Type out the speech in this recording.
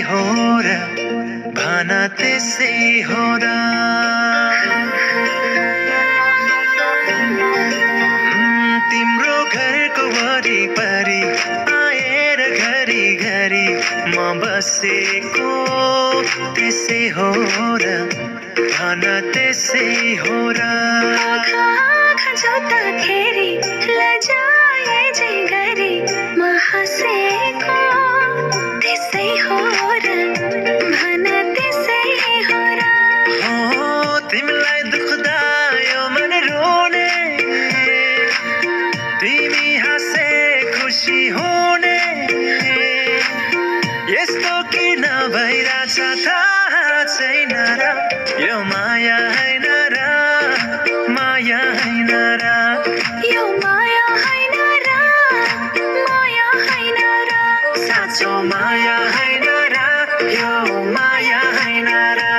हो र भन त्यसै हो र तिम्रो घरको वरिपरि आएर घरी घरी म बसेको त्यसै हो र भन त्यसै हो र आँखा जोत्दाखेरि लजाए जे गरी म हाँसेको त्यसै हो र भन त्यसै हो र तिमीलाई दुख्दा यो मन रोने तिमी हाँसे खुसी हुने यस्तो किन भइरहेछ थाहा छैन र यो माया हैन र माया हैन र यो माया हैन र माया हैन र साँचो माया हैन र यो माया हैन र